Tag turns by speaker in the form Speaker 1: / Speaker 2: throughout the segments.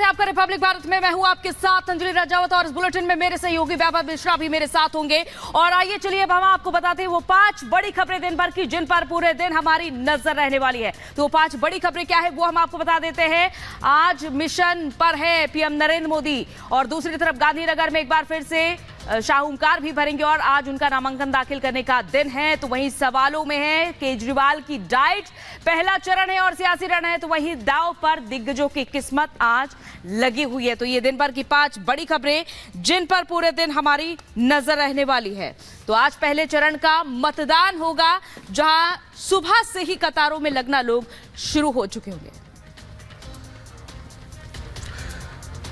Speaker 1: है आपका रिपब्लिक भारत में। मैं हूं आपके साथ अंजलि राजावत और इस बुलेटिन में मेरे सहयोगी वैभव मिश्रा भी मेरे साथ होंगे। और आइए चलिए अब हम आपको बताते हैं वो 5 बड़ी खबरें दिन भर की जिन पर पूरे दिन हमारी नजर रहने वाली है। तो वो 5 बड़ी खबरें क्या है वो हम आपको बता देते हैं। आज मिशन पर है पीएम नरेंद्र मोदी और दूसरी तरफ गांधीनगर में एक बार फिर से शाहूकार भी भरेंगे और आज उनका नामांकन दाखिल करने का दिन है। तो वहीं सवालों में है केजरीवाल की डाइट, पहला चरण है और सियासी रण है। तो वहीं दांव पर दिग्गजों की किस्मत आज लगी हुई है। तो ये दिन भर की 5 बड़ी खबरें जिन पर पूरे दिन हमारी नजर रहने वाली है। तो आज पहले चरण का मतदान होगा जहां सुबह से ही कतारों में लगना लोग शुरू हो चुके होंगे।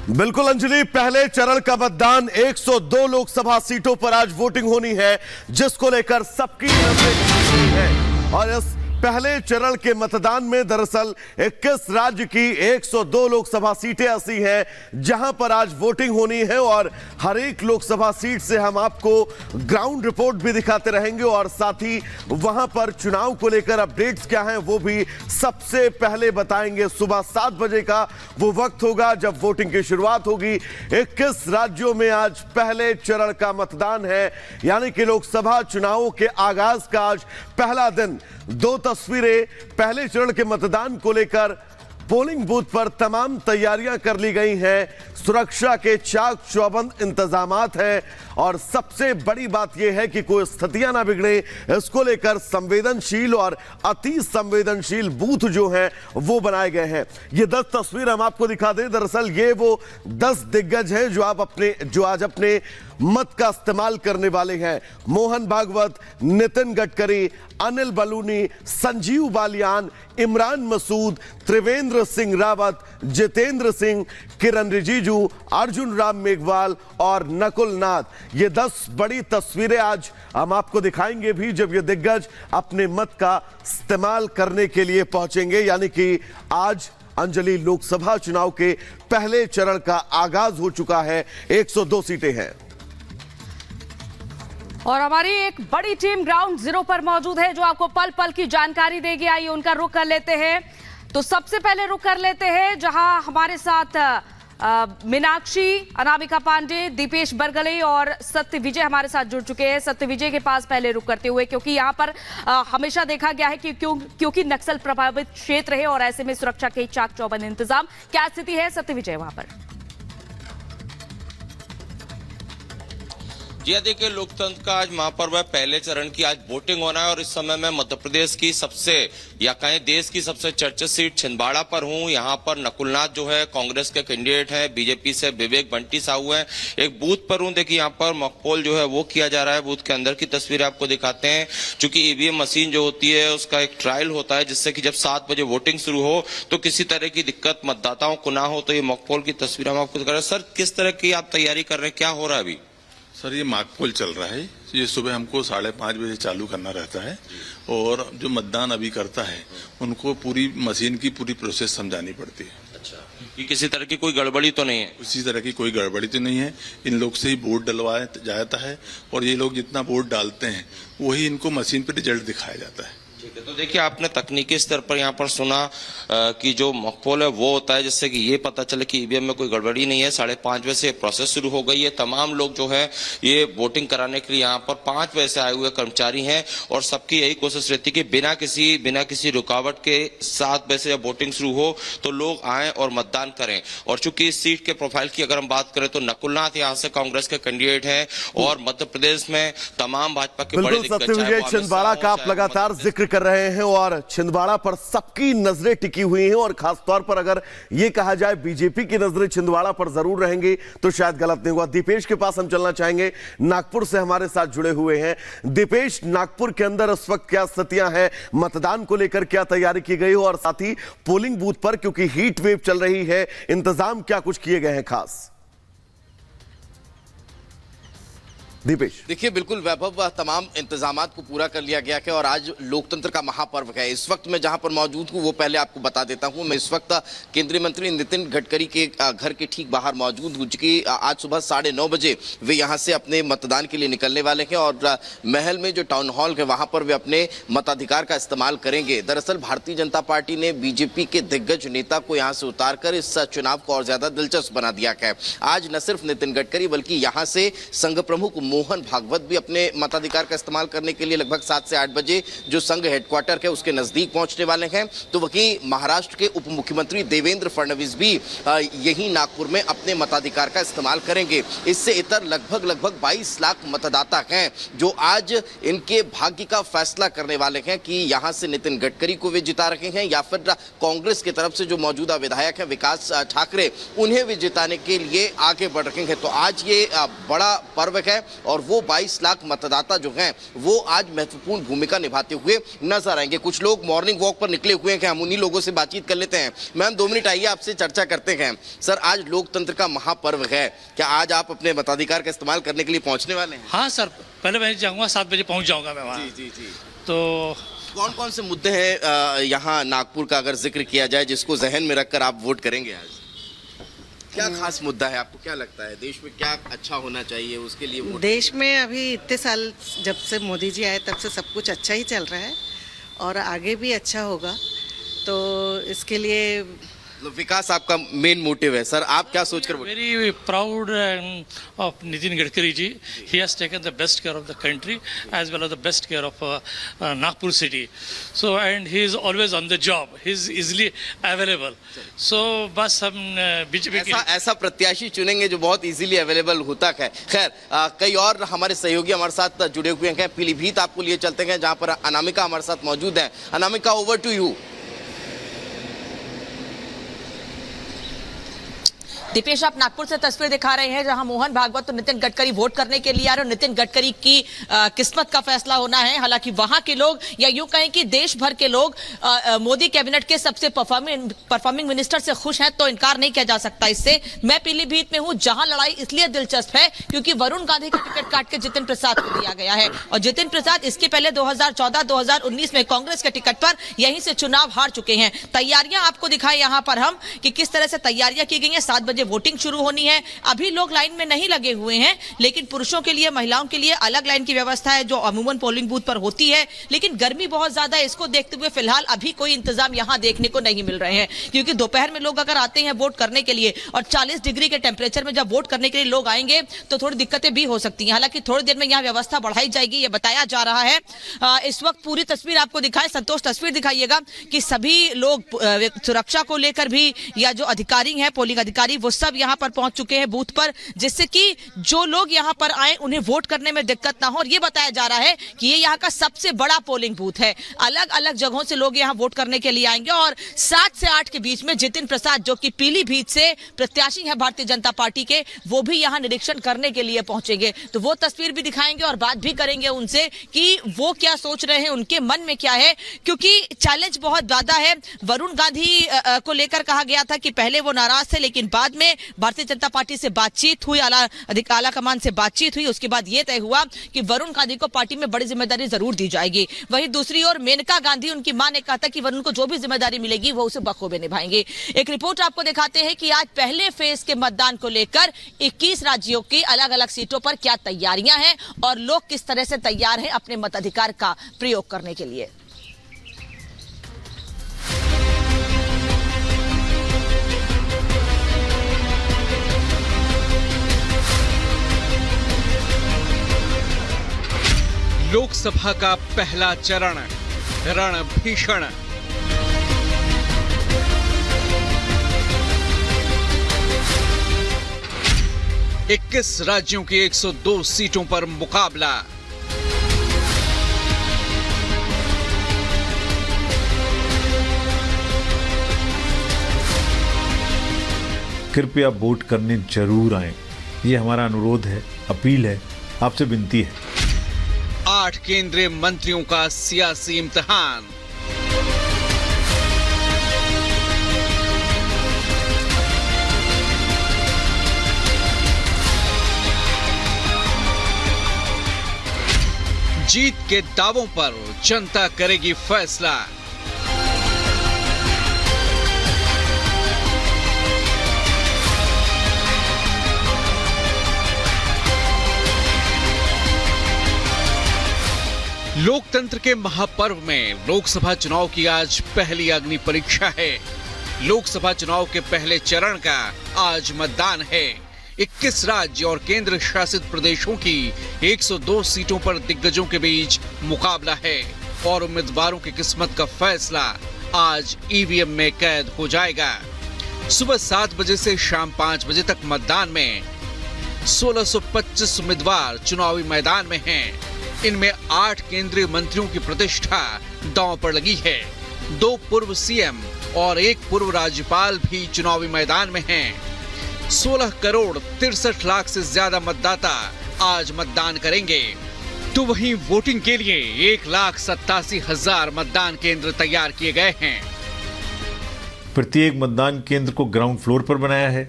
Speaker 2: बिल्कुल अंजलि, पहले चरण का मतदान 102 लोकसभा सीटों पर आज वोटिंग होनी है, जिसको लेकर सबकी नजरें है। और इस पहले चरण के मतदान में दरअसल 21 राज्य की 102 लोकसभा सीटें ऐसी हैं जहां पर आज वोटिंग होनी है। और हर एक लोकसभा सीट से हम आपको ग्राउंड रिपोर्ट भी दिखाते रहेंगे और साथ ही वहां पर चुनाव को लेकर अपडेट्स क्या हैं वो भी सबसे पहले बताएंगे। सुबह 7 बजे का वो वक्त होगा जब वोटिंग की शुरुआत होगी। 21 राज्यों में आज पहले चरण का मतदान है, यानी कि लोकसभा चुनावों के आगाज का आज पहला दिन। 2 तस्वीरें पहले चरण के मतदान को लेकर। पोलिंग बूथ पर तमाम तैयारियां कर ली गई हैं, सुरक्षा के चाक चौबंद इंतजामात हैं और सबसे बड़ी बात यह है कि कोई स्थितियां ना बिगड़े, इसको लेकर संवेदनशील और अति संवेदनशील बूथ जो हैं वो बनाए गए हैं। ये 10 तस्वीर हम आपको दिखा दें। दरअसल ये वो 10 दिग्गज हैं जो आज अपने मत का इस्तेमाल करने वाले हैं। मोहन भागवत, नितिन गडकरी, अनिल बलूनी, संजीव बालियान, इमरान मसूद, त्रिवेंद्र सिंह रावत, जितेंद्र सिंह, किरण रिजिजू, अर्जुन राम मेघवाल और नकुल नाथ। ये 10 बड़ी तस्वीरें आज हम आपको दिखाएंगे भी जब ये दिग्गज अपने मत का इस्तेमाल करने के लिए पहुंचेंगे। यानी कि आज अंजलि लोकसभा चुनाव के पहले चरण का आगाज हो चुका है। 102 सीटें हैं
Speaker 1: और हमारी एक बड़ी टीम ग्राउंड जीरो पर मौजूद है जो आपको पल पल की जानकारी देगी। आइए उनका रुख कर लेते हैं। तो सबसे पहले रुख कर लेते हैं जहां हमारे साथ मीनाक्षी, अनामिका पांडे, दीपेश बरगले और सत्य विजय हमारे साथ जुड़ चुके हैं। सत्य विजय के पास पहले रुख करते हुए, क्योंकि यहां पर हमेशा देखा गया है कि क्योंकि नक्सल प्रभावित क्षेत्र है और ऐसे में सुरक्षा के चाक चौबंद इंतजाम। क्या स्थिति है सत्य विजय वहां पर?
Speaker 3: जी देखिए, लोकतंत्र का आज महापर्व है। पहले चरण की आज वोटिंग होना है और इस समय मैं मध्य प्रदेश की सबसे या कहें देश की सबसे चर्चित सीट छिंदवाड़ा पर हूं। यहां पर नकुलनाथ जो है कांग्रेस के कैंडिडेट हैं, बीजेपी से विवेक बंटी साहू हैं। एक बूथ पर हूं। देखिए यहां पर मॉकपोल जो है वो किया जा रहा है। बूथ के अंदर की तस्वीर आपको दिखाते हैं। चूंकि ईवीएम मशीन जो होती है उसका एक ट्रायल होता है जिससे कि जब 7 बजे वोटिंग शुरू हो तो किसी तरह की दिक्कत मतदाताओं को ना हो। तो ये मॉकपोल की तस्वीर हम आपको दिखा रहे हैं। सर, किस तरह की आप तैयारी कर रहे हैं, क्या हो रहा है अभी?
Speaker 4: सर, ये मॉकपोल चल रहा है। ये सुबह हमको 5:30 बजे चालू करना रहता है और जो मतदान अभी करता है उनको पूरी मशीन की पूरी प्रोसेस समझानी पड़ती है।
Speaker 3: अच्छा, कि किसी तरह की कोई गड़बड़ी तो नहीं है?
Speaker 4: उसी तरह की कोई गड़बड़ी तो नहीं है। इन लोग से ही वोट डलवाया जाता है और ये लोग जितना वोट डालते हैं वही इनको मशीन पर रिजल्ट दिखाया जाता है।
Speaker 3: ठीक है, तो देखिए आपने तकनीकी स्तर पर यहाँ पर सुना कि जो मॉकपोल है वो होता है जिससे कि ये पता चले कि ईवीएम में कोई गड़बड़ी नहीं है। 5:30 बजे से प्रोसेस शुरू हो गई है। तमाम लोग जो है ये वोटिंग कराने के लिए यहाँ पर 5 बजे से आए हुए कर्मचारी हैं और सबकी यही कोशिश रहती है कि बिना किसी रुकावट के 7 बजे से जब वोटिंग शुरू हो तो लोग आए और मतदान करें। और चूंकि इस सीट के प्रोफाइल की अगर हम बात करें तो नकुलनाथ यहाँ से कांग्रेस के कैंडिडेट हैं और मध्य प्रदेश में तमाम भाजपा के बड़े
Speaker 2: दिग्गज छिंदवाड़ा का आप लगातार जिक्र कर रहे हैं और छिंदवाड़ा पर सबकी नजरें टिकी हुई हैं और खासतौर पर अगर यह कहा जाए बीजेपी की नजरें छिंदवाड़ा पर जरूर रहेंगी तो शायद गलत नहीं हुआ। दीपेश के पास हम चलना चाहेंगे, नागपुर से हमारे साथ जुड़े हुए हैं। दीपेश, नागपुर के अंदर इस वक्त क्या स्थितियां हैं, मतदान को लेकर क्या तैयारी की गई हो और साथ ही पोलिंग बूथ पर क्योंकि हीट वेव चल रही है, इंतजाम क्या कुछ किए गए हैं खास? दीपेश।
Speaker 5: देखिए बिल्कुल वैभव, तमाम इंतजामात को पूरा कर लिया गया है और आज लोकतंत्र का महापर्व है। इस वक्त मैं जहां पर मौजूद हूं वो पहले आपको बता देता हूं। मैं इस वक्त केंद्रीय मंत्री नितिन गडकरी के घर के ठीक बाहर मौजूद हूं, क्योंकि आज सुबह 9:30 बजे वे यहां से अपने मतदान के लिए निकलने वाले हैं और महल में जो टाउन हॉल है वहां पर वे अपने मताधिकार का इस्तेमाल करेंगे। दरअसल भारतीय जनता पार्टी ने बीजेपी के दिग्गज नेता को यहां से उतारकर इस चुनाव को और ज्यादा दिलचस्प बना दिया है। आज न सिर्फ नितिन गडकरी बल्कि यहां से संघ प्रमुख मोहन भागवत भी अपने मताधिकार का इस्तेमाल करने के लिए लगभग 7 से 8 बजे जो संघ हेडक्वार्टर है उसके नजदीक पहुंचने वाले हैं। तो वहीं महाराष्ट्र के उप मुख्यमंत्री देवेंद्र फडणवीस भी यही नागपुर में अपने मताधिकार का इस्तेमाल करेंगे। इससे इतर लगभग 22 लाख मतदाता हैं जो आज इनके भाग्य का फैसला करने वाले हैं कि यहां से नितिन गडकरी को वे जिता रहे हैं या फिर कांग्रेस की तरफ से जो मौजूदा विधायक हैं विकास ठाकरे उन्हें भी जिताने के लिए आगे बढ़ रहे हैं। तो आज ये बड़ा पर्व है और वो 22 लाख मतदाता जो हैं वो आज महत्वपूर्ण भूमिका निभाते हुए नजर आएंगे। कुछ लोग मॉर्निंग वॉक पर निकले हुए हैं, हम उन्हीं लोगों से बातचीत कर लेते हैं। मैम 2 मिनट आइए, आपसे चर्चा करते हैं। सर, आज लोकतंत्र का महापर्व है, क्या आज आप अपने मताधिकार का इस्तेमाल करने के लिए पहुंचने वाले हैं?
Speaker 6: हाँ सर, पहले मैं जाऊंगा, 7 बजे पहुंच जाऊंगा मैं वहाँ।
Speaker 5: जी।
Speaker 6: तो
Speaker 5: कौन कौन से मुद्दे हैं यहाँ नागपुर का अगर जिक्र किया जाए जिसको जहन में रखकर आप वोट करेंगे आज? क्या खास मुद्दा है, आपको क्या लगता है देश में क्या अच्छा होना चाहिए उसके लिए वोट?
Speaker 7: देश में अभी इतने साल जब से मोदी जी आए तब से सब कुछ अच्छा ही चल रहा है और आगे भी अच्छा होगा, तो इसके लिए
Speaker 5: विकास आपका मेन मोटिव है। सर, आप क्या सोचकर vote?
Speaker 6: Very proud of Nitin Gadkari ji. He has taken the best care of the country as well as the best care of Nagpur city. So and he is always on the job, he is easily available. So बस हम BJP
Speaker 5: ऐसा प्रत्याशी चुनेंगे जो बहुत easily available होता है। खैर, कई और हमारे सहयोगी हमारे साथ जुड़े हुए हैं। पीलीभीत आपको लिए चलते हैं जहां पर अनामिका हमारे साथ मौजूद है। Anamika, over to you.
Speaker 1: Deepesh, आप नागपुर से तस्वीर दिखा रहे हैं जहां मोहन भागवत और नितिन गडकरी वोट करने के लिए आ रहे हैं। नितिन गडकरी की किस्मत का फैसला होना है। हालांकि वहां के लोग या यूं कहें कि देश भर के लोग मोदी कैबिनेट के सबसे परफॉर्मिंग मिनिस्टर से खुश हैं, तो इनकार नहीं किया जा सकता इससे। मैं पीलीभीत में हूं जहां लड़ाई इसलिए दिलचस्प है क्योंकि वरुण गांधी का टिकट काट के जितिन प्रसाद को दिया गया है और जितिन प्रसाद इसके पहले 2014-2019 में कांग्रेस के टिकट पर यहीं से चुनाव हार चुके हैं। तैयारियां आपको दिखाएं यहां पर हम कि किस तरह से तैयारियां की गई हैं। 7 बजे वोटिंग शुरू होनी है। अभी लोग लाइन में नहीं लगे हुए हैं, लेकिन पुरुषों के लिए महिलाओं के लिए अलग लाइन की व्यवस्था है जो अमूमन पोलिंग बूथ पर होती है। लेकिन गर्मी बहुत ज्यादा है, इसको देखते हुए फिलहाल अभी कोई इंतजाम यहां देखने को नहीं मिल रहे हैं, क्योंकि दोपहर में लोग अगर आते हैं वोट करने के लिए और 40 डिग्री के टेम्परेचर में जब वोट करने के लिए लोग आएंगे तो थोड़ी दिक्कतें भी हो सकती हैं। हालांकि थोड़ी देर में यहां व्यवस्था बढ़ाई जाएगी, ये बताया जा रहा है। इस वक्त पूरी तस्वीर आपको दिखाएं। संतोष, तस्वीर दिखाइएगा कि सभी लोग सुरक्षा को लेकर भी या जो अधिकारी हैं पोलिंग अधिकारी वो सब यहां पर पहुंच चुके हैं बूथ पर, जिससे कि जो लोग यहां पर आए उन्हें वोट करने में दिक्कत ना हो। और ये बताया जा रहा है कि ये यहां का सबसे बड़ा पोलिंग बूथ है। अलग अलग जगहों से लोग यहां वोट करने के लिए आएंगे और 7 से 8 के बीच में जितिन प्रसाद जो कि पीलीभीत से प्रत्याशी हैं भारतीय जनता पार्टी के, वो भी यहां निरीक्षण करने के लिए पहुंचेंगे। तो वो तस्वीर भी दिखाएंगे और बात भी करेंगे उनसे कि वो क्या सोच रहे हैं, उनके मन में क्या है, क्योंकि चैलेंज बहुत ज्यादा है। वरुण गांधी को लेकर कहा गया था कि पहले वो नाराज थे, लेकिन बाद में भारतीय जनता पार्टी से बातचीत हुई, आला कमान से बातचीत हुई, उसके बाद यह तय हुआ कि वरुण गांधी को पार्टी में बड़ी जिम्मेदारी जरूर दी जाएगी। वहीं दूसरी ओर मेनका गांधी, उनकी मां ने कहा था कि वरुण को जो भी जिम्मेदारी मिलेगी वो उसे बखूबी निभाएंगे। एक रिपोर्ट आपको दिखाते हैं कि आज पहले फेज के मतदान को लेकर 21 राज्यों की अलग अलग सीटों पर क्या तैयारियां हैं और लोग किस तरह से तैयार हैं अपने मताधिकार का प्रयोग करने के लिए।
Speaker 8: लोकसभा का पहला चरण रण भीषण। इक्कीस राज्यों की 102 सीटों पर मुकाबला।
Speaker 9: कृपया वोट करने जरूर आएं, ये हमारा अनुरोध है, अपील है, आपसे विनती है।
Speaker 8: 8 केंद्रीय मंत्रियों का सियासी इम्तिहान। जीत के दावों पर जनता करेगी फैसला। लोकतंत्र के महापर्व में लोकसभा चुनाव की आज पहली अग्नि परीक्षा है। लोकसभा चुनाव के पहले चरण का आज मतदान है। 21 राज्य और केंद्र शासित प्रदेशों की 102 सीटों पर दिग्गजों के बीच मुकाबला है और उम्मीदवारों की किस्मत का फैसला आज ईवीएम में कैद हो जाएगा। सुबह 7 बजे से शाम 5 बजे तक मतदान में 1625 उम्मीदवार चुनावी मैदान में हैं। इनमें 8 केंद्रीय मंत्रियों की प्रतिष्ठा दांव पर लगी है। 2 पूर्व सीएम और 1 पूर्व राज्यपाल भी चुनावी मैदान में हैं। 16 करोड़ 63 लाख से ज्यादा मतदाता आज मतदान करेंगे। तो वहीं वोटिंग के लिए 1,87,000 मतदान केंद्र तैयार किए गए हैं।
Speaker 9: प्रत्येक मतदान केंद्र को ग्राउंड फ्लोर पर बनाया है।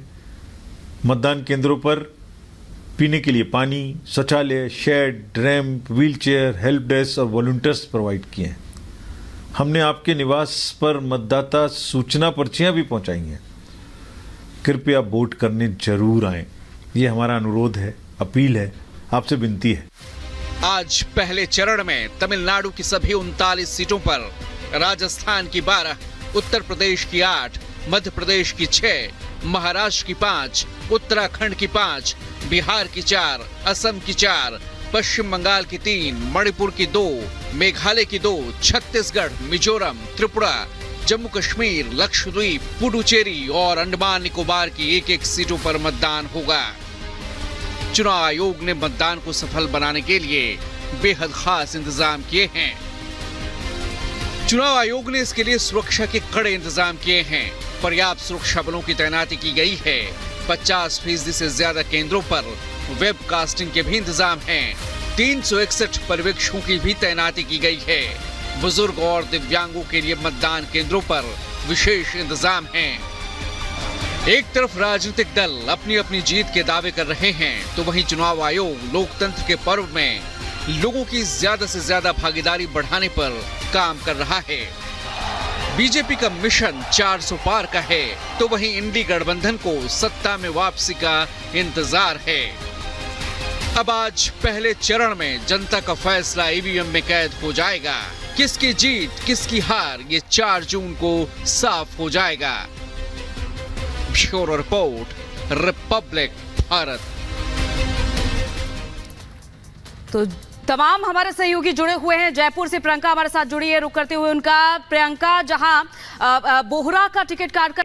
Speaker 9: मतदान केंद्रों पर पीने के लिए पानी, शौचालय, shed, ramp, wheelchair, help desk और वॉलंटियर्स प्रोवाइड किए हैं। हमने आपके निवास पर मतदाता सूचना पर्चियां भी पहुंचाई हैं। कृपया वोट करने जरूर आएं। ये हमारा अनुरोध है, अपील है, आपसे विनती है।
Speaker 8: आज पहले चरण में तमिलनाडु की सभी 39 सीटों पर, राजस्थान की 12, उत्तर प्रदेश की 8, मध्य प्रदेश की 6, महाराष्ट्र की 5, उत्तराखंड की 5, बिहार की 4, असम की 4, पश्चिम बंगाल की 3, मणिपुर की 2, मेघालय की 2, छत्तीसगढ़, मिजोरम, त्रिपुरा, जम्मू कश्मीर, लक्षद्वीप, पुडुचेरी और अंडमान निकोबार की 1-1 सीटों पर मतदान होगा। चुनाव आयोग ने मतदान को सफल बनाने के लिए बेहद खास इंतजाम किए हैं। चुनाव आयोग ने इसके लिए सुरक्षा के कड़े इंतजाम किए हैं। पर्याप्त सुरक्षा बलों की तैनाती की गई है। 50% से ज्यादा केंद्रों पर वेबकास्टिंग के भी इंतजाम हैं। 361 पर्यवेक्षकों की भी तैनाती की गई है। बुजुर्ग और दिव्यांगों के लिए मतदान केंद्रों पर विशेष इंतजाम हैं। एक तरफ राजनीतिक दल अपनी अपनी जीत के दावे कर रहे हैं, तो वहीं चुनाव आयोग लोकतंत्र के पर्व में लोगों की ज्यादा से ज्यादा भागीदारी बढ़ाने पर काम कर रहा है। बीजेपी का मिशन 400 पार का है, तो वहीं इंडी गठबंधन को सत्ता में वापसी का इंतजार है। अब आज पहले चरण में जनता का फैसला ईवीएम में कैद हो जाएगा। किसकी जीत किसकी हार ये 4 जून को साफ हो जाएगा। Bureau report, Republic Bharat.
Speaker 1: तो तमाम हमारे सहयोगी जुड़े हुए हैं। जयपुर से प्रियंका हमारे साथ जुड़ी है। रुक करते हुए उनका, प्रियंका, जहां बोहरा का टिकट काटकर